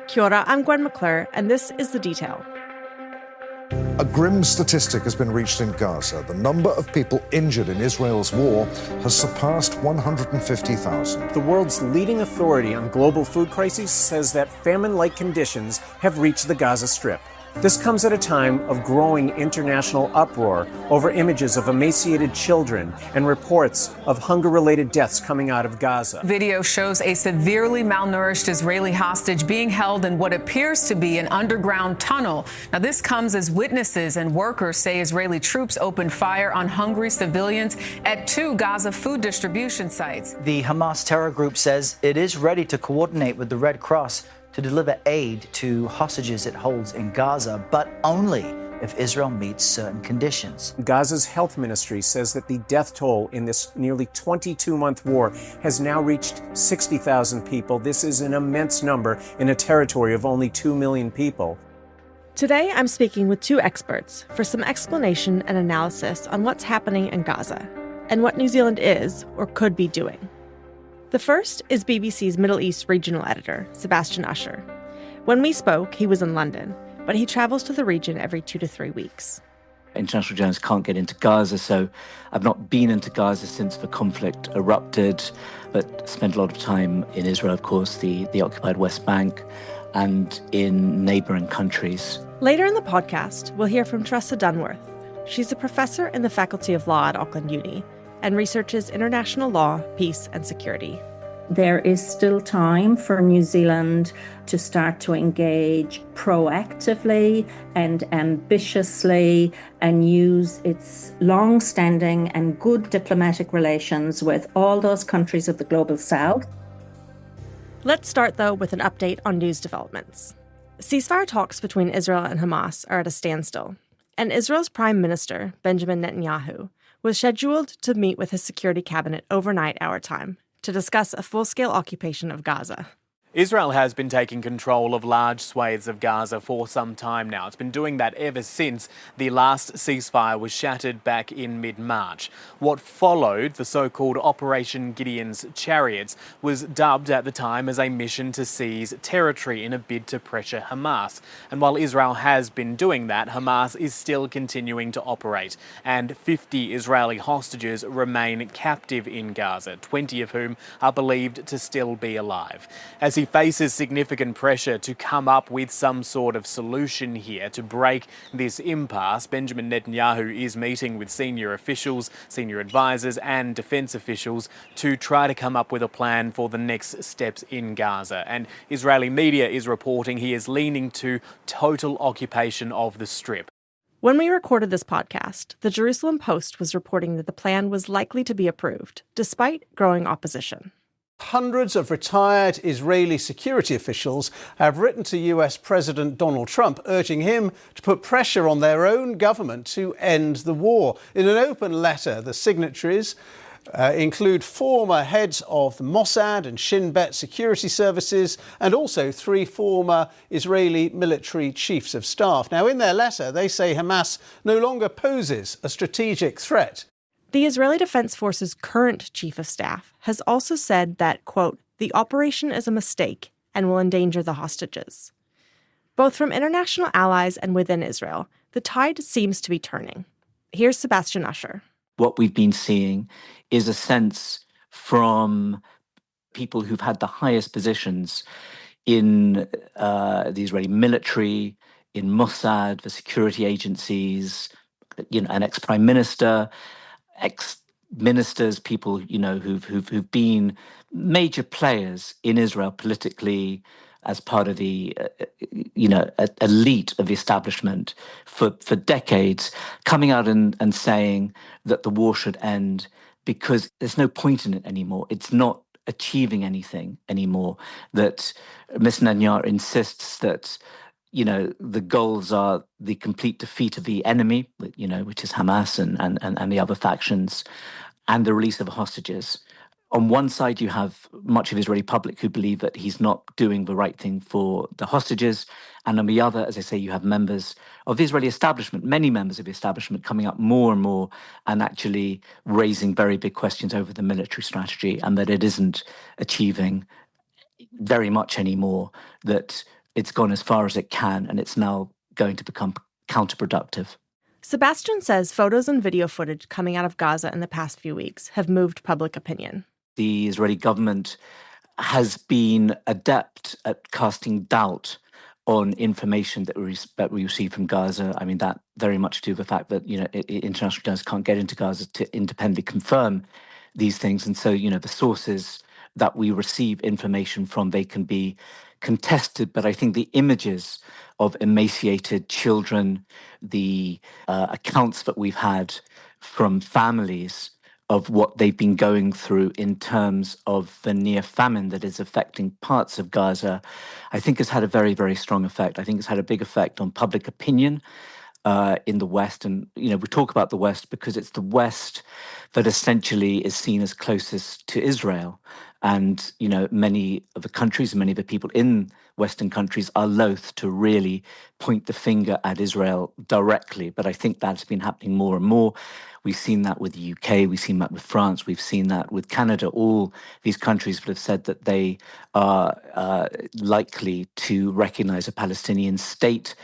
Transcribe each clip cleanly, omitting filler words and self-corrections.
Kia ora, I'm Gwen McClure, and this is The Detail. A grim statistic has been reached in Gaza. The number of people injured in Israel's war has surpassed 150,000. The world's leading authority on global food crises says that famine-like conditions have reached the Gaza Strip. This comes at a time of growing international uproar over images of emaciated children and reports of hunger-related deaths coming out of Gaza. Video shows a severely malnourished Israeli hostage being held in what appears to be an underground tunnel. Now, this comes as witnesses and workers say Israeli troops opened fire on hungry civilians at 2 Gaza food distribution sites. The Hamas terror group says it is ready to coordinate with the Red Cross to deliver aid to hostages it holds in Gaza, but only if Israel meets certain conditions. Gaza's health ministry says that the death toll in this nearly 22-month war has now reached 60,000 people. This is an immense number in a territory of only 2 million people. Today, I'm speaking with 2 experts for some explanation and analysis on what's happening in Gaza and what New Zealand is or could be doing. The first is BBC's Middle East regional editor, Sebastian Usher. When we spoke, he was in London, but he travels to the region every 2 to 3 weeks. International journalists can't get into Gaza, so I've not been into Gaza since the conflict erupted, but spent a lot of time in Israel, of course, the occupied West Bank, and in neighbouring countries. Later in the podcast, we'll hear from Tressa Dunworth. She's a professor in the Faculty of Law at Auckland Uni and researches international law, peace and security. There is still time for New Zealand to start to engage proactively and ambitiously and use its long-standing and good diplomatic relations with all those countries of the Global South. Let's start, though, with an update on news developments. Ceasefire talks between Israel and Hamas are at a standstill, and Israel's Prime Minister, Benjamin Netanyahu, was scheduled to meet with his security cabinet overnight our time to discuss a full-scale occupation of Gaza. Israel has been taking control of large swathes of Gaza for some time now. It's been doing that ever since the last ceasefire was shattered back in mid-March. What followed, the so-called Operation Gideon's Chariots, was dubbed at the time as a mission to seize territory in a bid to pressure Hamas. And while Israel has been doing that, Hamas is still continuing to operate. And 50 Israeli hostages remain captive in Gaza, 20 of whom are believed to still be alive. As he faces significant pressure to come up with some sort of solution here to break this impasse, Benjamin Netanyahu is meeting with senior officials, senior advisors and defense officials to try to come up with a plan for the next steps in Gaza. And Israeli media is reporting he is leaning to total occupation of the Strip. When we recorded this podcast, the Jerusalem Post was reporting that the plan was likely to be approved, despite growing opposition. Hundreds of retired Israeli security officials have written to US President Donald Trump urging him to put pressure on their own government to end the war. In an open letter, the signatories include former heads of the Mossad and Shin Bet security services and also 3 former Israeli military chiefs of staff. Now, in their letter, they say Hamas no longer poses a strategic threat. The Israeli Defense Force's current chief of staff has also said that, quote, the operation is a mistake and will endanger the hostages. Both from international allies and within Israel, the tide seems to be turning. Here's Sebastian Usher. What we've been seeing is a sense from people who've had the highest positions in the Israeli military, in Mossad, the security agencies, an ex-prime minister, ex-ministers, people, who've been major players in Israel politically as part of the, elite of the establishment for decades, coming out and saying that the war should end because there's no point in it anymore. It's not achieving anything anymore. That Mr. Netanyahu insists that the goals are the complete defeat of the enemy, which is Hamas and the other factions, and the release of hostages. On one side, you have much of the Israeli public who believe that he's not doing the right thing for the hostages. And on the other, as I say, you have members of the Israeli establishment, many members of the establishment coming up more and more and actually raising very big questions over the military strategy and that it isn't achieving very much anymore, that it's gone as far as it can, and it's now going to become counterproductive. Sebastian says photos and video footage coming out of Gaza in the past few weeks have moved public opinion. The Israeli government has been adept at casting doubt on information that we receive from Gaza. I mean, that very much to the fact that, international journalists can't get into Gaza to independently confirm these things. And so, the sources that we receive information from, they can be contested. But I think the images of emaciated children, the accounts that we've had from families of what they've been going through in terms of the near famine that is affecting parts of Gaza, I think has had a very, very strong effect. I think it's had a big effect on public opinion in the West. And, we talk about the West because it's the West that essentially is seen as closest to Israel. And, many of the countries and many of the people in Western countries are loath to really point the finger at Israel directly. But I think that's been happening more and more. We've seen that with the UK, we've seen that with France, we've seen that with Canada. All these countries that have said that they are likely to recognize a Palestinian state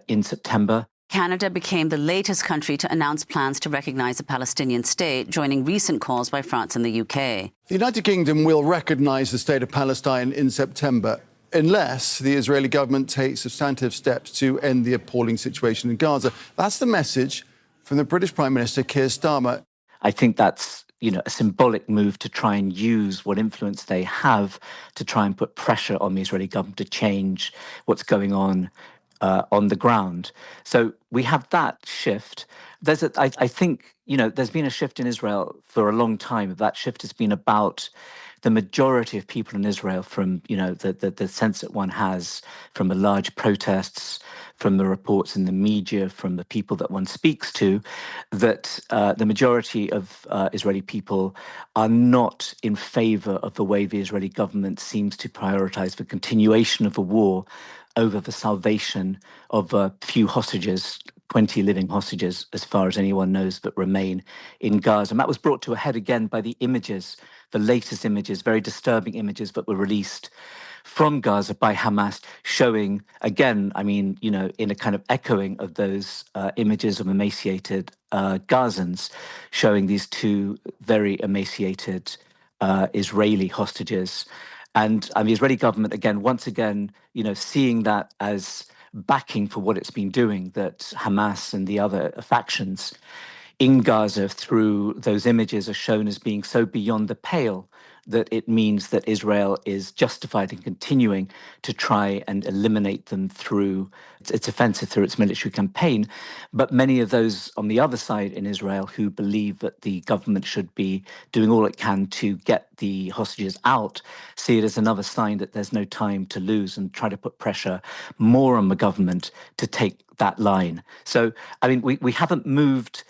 in September. Canada became the latest country to announce plans to recognise a Palestinian state, joining recent calls by France and the UK. The United Kingdom will recognise the state of Palestine in September, unless the Israeli government takes substantive steps to end the appalling situation in Gaza. That's the message from the British Prime Minister Keir Starmer. I think that's a symbolic move to try and use what influence they have to try and put pressure on the Israeli government to change what's going on the ground. So we have that shift. I think there's been a shift in Israel for a long time. That shift has been about the majority of people in Israel, from the sense that one has from the large protests, from the reports in the media, from the people that one speaks to, that the majority of Israeli people are not in favor of the way the Israeli government seems to prioritize the continuation of the war over the salvation of a few hostages, 20 living hostages, as far as anyone knows, that remain in Gaza. And that was brought to a head again by the images, the latest images, very disturbing images that were released from Gaza by Hamas, showing, again, in a kind of echoing of those images of emaciated Gazans, showing these two very emaciated Israeli hostages. And the Israeli government, once again, seeing that as backing for what it's been doing, that Hamas and the other factions in Gaza through those images are shown as being so beyond the pale that it means that Israel is justified in continuing to try and eliminate them through its offensive, through its military campaign. But many of those on the other side in Israel who believe that the government should be doing all it can to get the hostages out see it as another sign that there's no time to lose, and try to put pressure more on the government to take that line. So, we haven't moved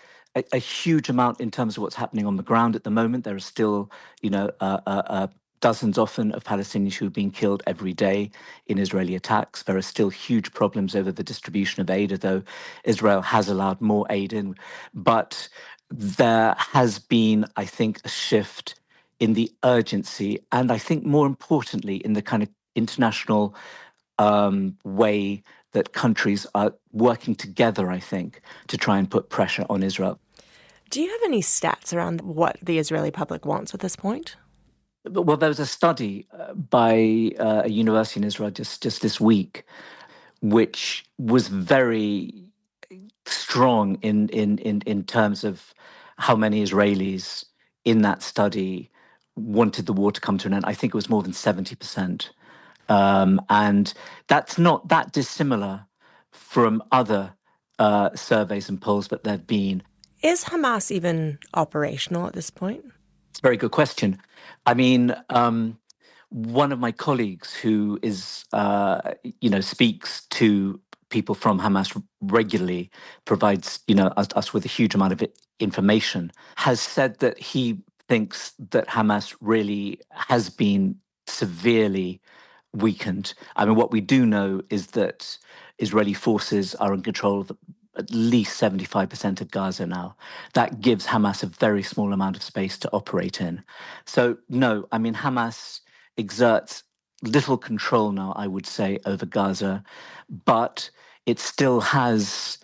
a huge amount in terms of what's happening on the ground at the moment. There are still, dozens often of Palestinians who are being killed every day in Israeli attacks. There are still huge problems over the distribution of aid, although Israel has allowed more aid in. But there has been, I think, a shift in the urgency, and I think more importantly, in the kind of international way that countries are working together, I think, to try and put pressure on Israel. Do you have any stats around what the Israeli public wants at this point? Well, there was a study by a university in Israel just this week, which was very strong in terms of how many Israelis in that study wanted the war to come to an end. I think it was more than 70%. And that's not that dissimilar from other surveys and polls that there have been. Is Hamas even operational at this point? It's a very good question. One of my colleagues who is, speaks to people from Hamas regularly, provides, us with a huge amount of information, has said that he thinks that Hamas really has been severely weakened. What we do know is that Israeli forces are in control of at least 75% of Gaza now. That gives Hamas a very small amount of space to operate in. So, no, Hamas exerts little control now, I would say, over Gaza, but it still has,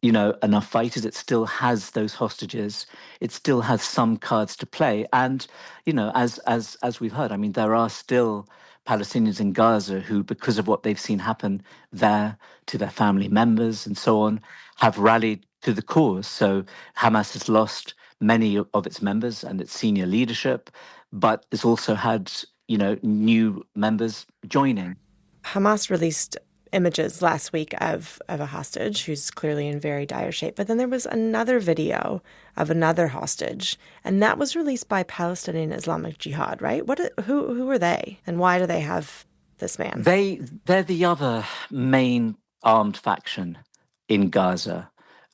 enough fighters. It still has those hostages. It still has some cards to play. And, as we've heard, I mean, there are still Palestinians in Gaza who, because of what they've seen happen there to their family members and so on, have rallied to the cause. So Hamas has lost many of its members and its senior leadership, but it's also had, new members joining. Hamas released images last week of a hostage who's clearly in very dire shape. But then there was another video of another hostage, and that was released by Palestinian Islamic Jihad, right? Who are they, and why do they have this man? They're the other main armed faction in Gaza.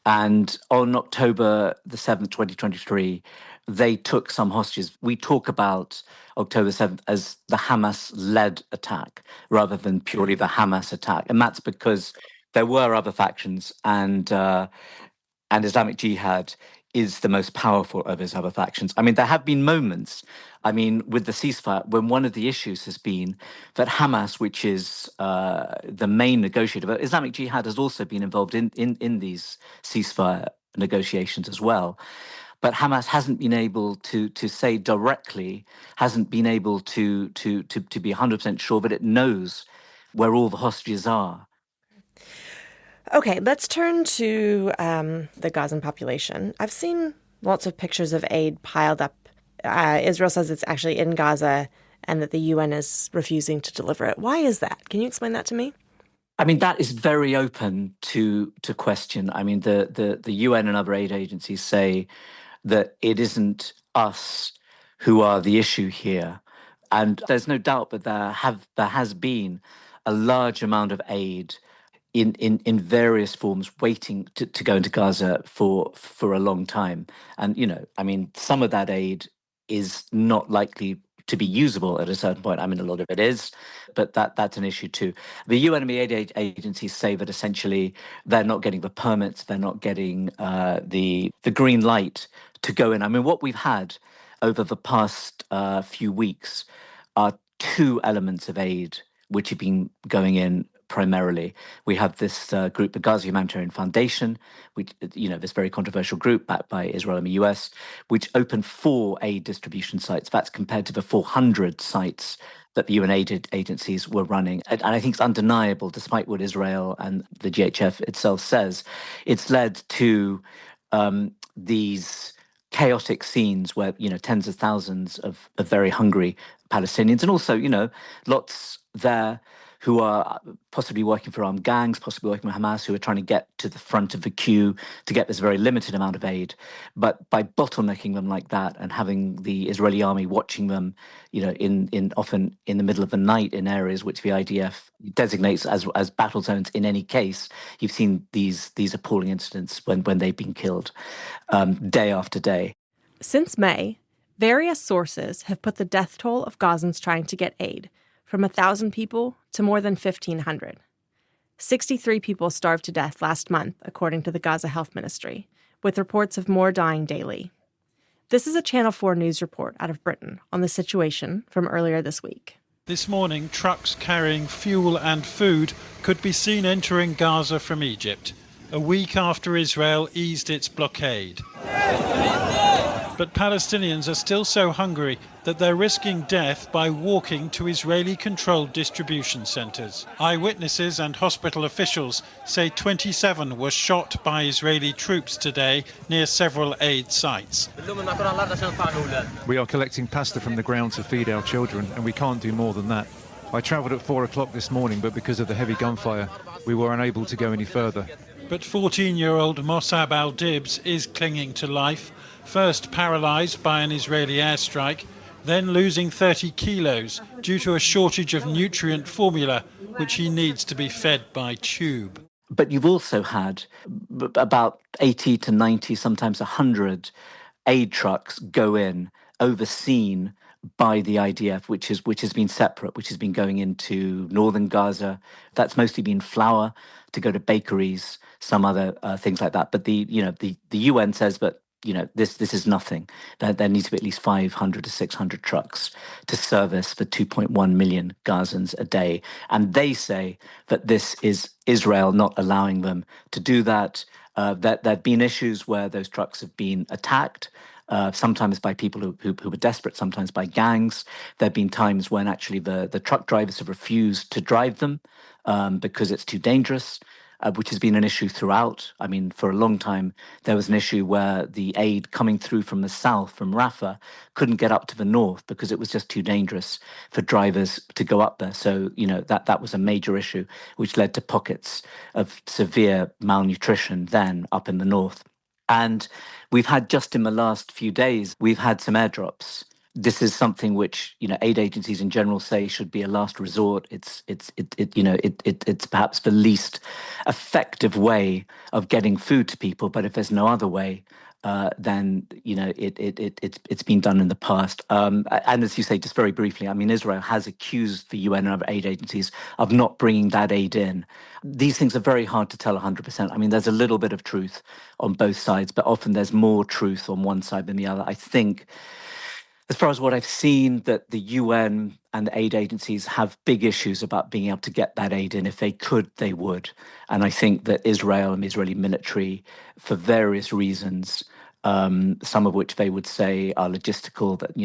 And on October the 7th, 2023, they took some hostages. We talk about October 7th as the Hamas-led attack rather than purely the Hamas attack. And that's because there were other factions, and Islamic Jihad is the most powerful of his other factions. I mean, there have been moments, with the ceasefire, when one of the issues has been that Hamas, which is the main negotiator, but Islamic Jihad has also been involved in these ceasefire negotiations as well. But Hamas hasn't been able to say directly, hasn't been able to be 100% sure that it knows where all the hostages are. Okay, let's turn to the Gazan population. I've seen lots of pictures of aid piled up. Israel says it's actually in Gaza and that the UN is refusing to deliver it. Why is that? Can you explain that to me? I mean, that is very open to question. I mean, the UN and other aid agencies say that it isn't us who are the issue here. And there's no doubt that there has been a large amount of aid in various forms waiting to go into Gaza for a long time. And, some of that aid is not likely to be usable at a certain point. I mean, a lot of it is, but that's an issue too. The UN and the aid agencies say that essentially they're not getting the permits, they're not getting the green light to go in. I mean, what we've had over the past few weeks are two elements of aid which have been going in primarily. We have this group, the Gaza Humanitarian Foundation, which, this very controversial group backed by Israel and the US, which opened 4 aid distribution sites. That's compared to the 400 sites that the UN aid agencies were running. And I think it's undeniable, despite what Israel and the GHF itself says, it's led to these chaotic scenes where, tens of thousands of very hungry Palestinians, and also, lots there who are possibly working for armed gangs, possibly working with Hamas, who are trying to get to the front of the queue to get this very limited amount of aid. But by bottlenecking them like that and having the Israeli army watching them, in often in the middle of the night in areas which the IDF designates as battle zones in any case, you've seen these appalling incidents when they've been killed day after day. Since May, various sources have put the death toll of Gazans trying to get aid from 1,000 people to more than 1,500. 63 people starved to death last month, according to the Gaza Health Ministry, with reports of more dying daily. This is a Channel 4 news report out of Britain on the situation from earlier this week. This morning, trucks carrying fuel and food could be seen entering Gaza from Egypt, a week after Israel eased its blockade. But Palestinians are still so hungry that they're risking death by walking to Israeli-controlled distribution centres. Eyewitnesses and hospital officials say 27 were shot by Israeli troops today near several aid sites. We are collecting pasta from the ground to feed our children, and we can't do more than that. I travelled at 4 o'clock this morning, but because of the heavy gunfire, we were unable to go any further. But 14-year-old Mossab al-Dibs is clinging to life, first paralysed by an Israeli airstrike, then losing 30 kilos due to a shortage of nutrient formula, which he needs to be fed by tube. But you've also had about 80 to 90, sometimes 100 aid trucks go in, overseen by the IDF, which has been separate, which has been going into northern Gaza. That's mostly been flour to go to bakeries, some other things like that. But the UN says that this is nothing. There needs to be at least 500 to 600 trucks to service the 2.1 million Gazans a day. And they say that this is Israel not allowing them to do that. That there have been issues where those trucks have been attacked, sometimes by people who were desperate, sometimes by gangs. There have been times when actually the truck drivers have refused to drive them because it's too dangerous. Which has been an issue throughout. I mean, for a long time, there was an issue where the aid coming through from the south, from Rafah, couldn't get up to the north because it was just too dangerous for drivers to go up there. So, that was a major issue, which led to pockets of severe malnutrition then up in the north. And we've had, just in the last few days, we've had some airdrops. This is something which aid agencies in general say should be a last resort. It's perhaps the least effective way of getting food to people. But if there's no other way, then it's been done in the past. And as you say, just very briefly, I mean, Israel has accused the UN and other aid agencies of not bringing that aid in. These things are very hard to tell 100%. I mean, there's a little bit of truth on both sides, but often there's more truth on one side than the other. I think, as far as what I've seen, that the UN and the aid agencies have big issues about being able to get that aid in. If they could, they would. And I think that Israel and the Israeli military, for various reasons, some of which they would say are logistical, that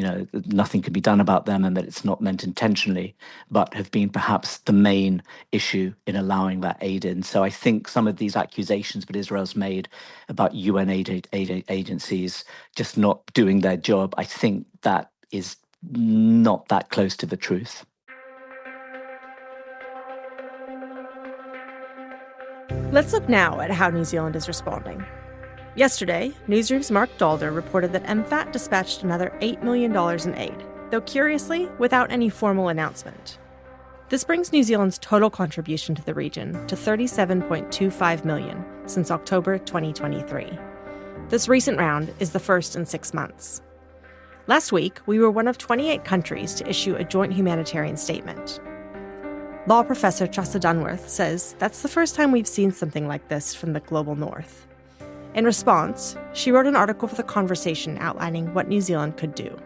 nothing can be done about them and that it's not meant intentionally, but have been perhaps the main issue in allowing that aid in. So I think some of these accusations that Israel's made about UN aid agencies just not doing their job, I think that is not that close to the truth. Let's look now at how New Zealand is responding. Yesterday, Newsroom's Mark Dalder reported that MFAT dispatched another $8 million in aid, though curiously, without any formal announcement. This brings New Zealand's total contribution to the region to $37.25 million since October 2023. This recent round is the first in 6 months. Last week, we were one of 28 countries to issue a joint humanitarian statement. Law professor Tressa Dunworth says that's the first time we've seen something like this from the global north. In response, she wrote an article for The Conversation outlining what New Zealand could do.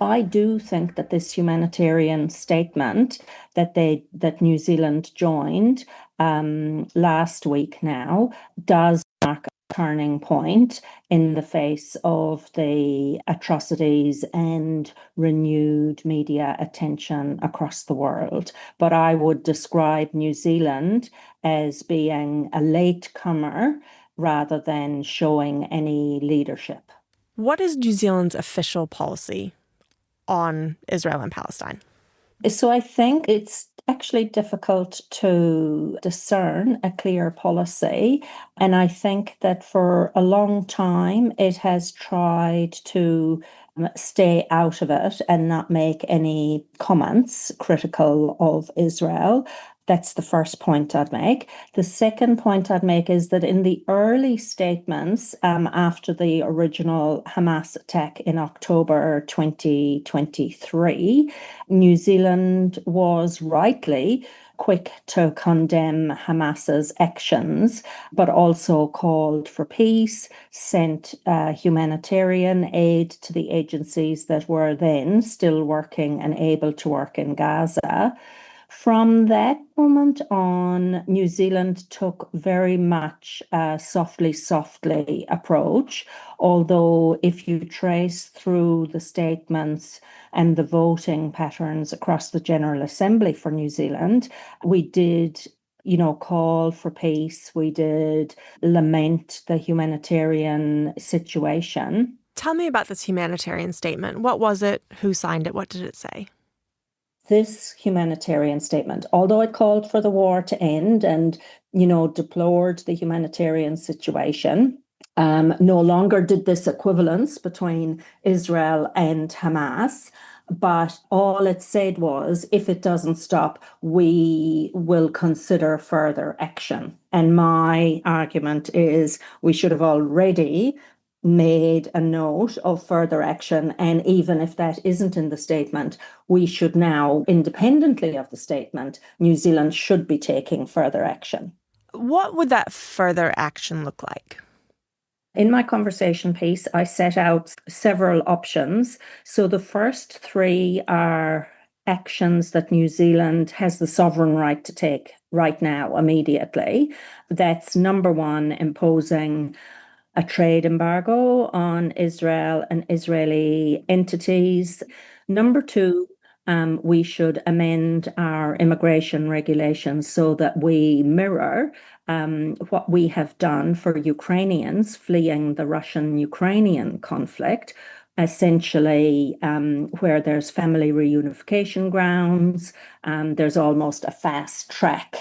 I do think that this humanitarian statement that New Zealand joined last week now does mark a turning point in the face of the atrocities and renewed media attention across the world. But I would describe New Zealand as being a latecomer rather than showing any leadership. What is New Zealand's official policy on Israel and Palestine? So I think it's actually difficult to discern a clear policy. And I think that for a long time, it has tried to stay out of it and not make any comments critical of Israel. That's the first point I'd make. The second point I'd make is that in the early statements after the original Hamas attack in October 2023, New Zealand was rightly quick to condemn Hamas's actions, but also called for peace, sent humanitarian aid to the agencies that were then still working and able to work in Gaza. From that moment on, New Zealand took very much a softly approach, although if you trace through the statements and the voting patterns across the General Assembly for New Zealand, we did call for peace. We did lament the humanitarian situation. Tell me about this humanitarian statement. What was it? Who signed it? What did it say? This humanitarian statement, although it called for the war to end and, deplored the humanitarian situation, no longer did this equivalence between Israel and Hamas. But all it said was, if it doesn't stop, we will consider further action. And my argument is we should have already made a note of further action. And even if that isn't in the statement, we should now, independently of the statement, New Zealand should be taking further action. What would that further action look like? In my conversation piece, I set out several options. So the first three are actions that New Zealand has the sovereign right to take right now, immediately. That's number one, imposing a trade embargo on Israel and Israeli entities. Number two, we should amend our immigration regulations so that we mirror what we have done for Ukrainians fleeing the Russian-Ukrainian conflict, essentially where there's family reunification grounds, there's almost a fast track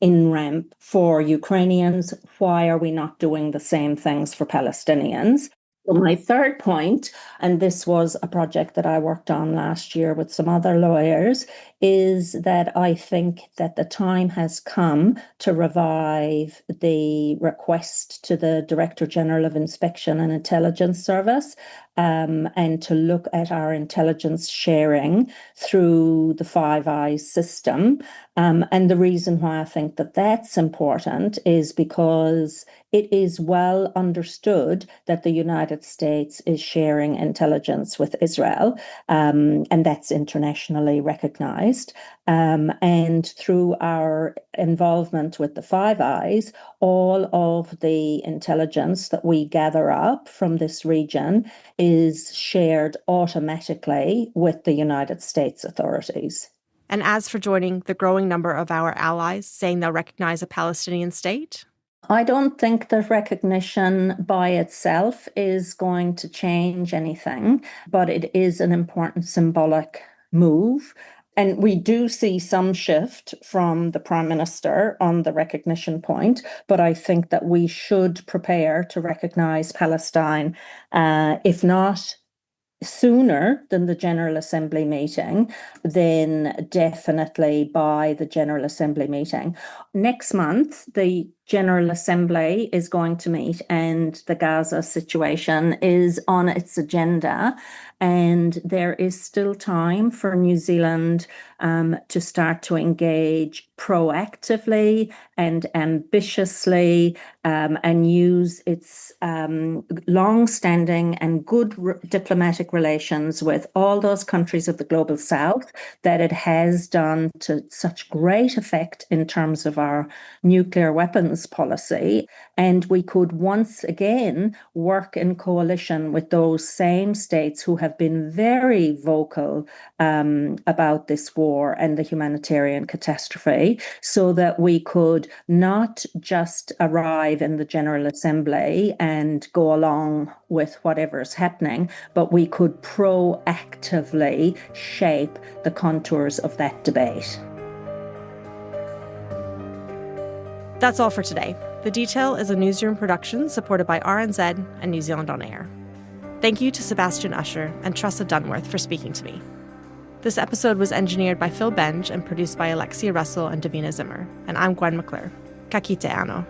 in-ramp for Ukrainians. Why are we not doing the same things for Palestinians? So my third point, and this was a project that I worked on last year with some other lawyers, is that I think that the time has come to revive the request to the Director General of Inspection and Intelligence Service, and to look at our intelligence sharing through the Five Eyes system. And the reason why I think that that's important is because it is well understood that the United States is sharing intelligence with Israel, and that's internationally recognized. And through our involvement with the Five Eyes, all of the intelligence that we gather up from this region is shared automatically with the United States authorities. And as for joining the growing number of our allies saying they'll recognize a Palestinian state? I don't think that recognition by itself is going to change anything, but it is an important symbolic move. And we do see some shift from the Prime Minister on the recognition point, but I think that we should prepare to recognize Palestine, if not sooner than the General Assembly meeting, then definitely by the General Assembly meeting. Next month, the General Assembly is going to meet and the Gaza situation is on its agenda. And there is still time for New Zealand to start to engage proactively and ambitiously and use its long-standing and good diplomatic relations with all those countries of the global south that it has done to such great effect in terms of our nuclear weapons policy. And we could once again work in coalition with those same states who have been very vocal about this war and the humanitarian catastrophe, so that we could not just arrive in the General Assembly and go along with whatever's happening, but we could proactively shape the contours of that debate. That's all for today. The Detail is a newsroom production supported by RNZ and New Zealand On Air. Thank you to Sebastian Usher and Tressa Dunworth for speaking to me. This episode was engineered by Phil Benge and produced by Alexia Russell and Davina Zimmer. And I'm Gwen McClure. Ka kite ano.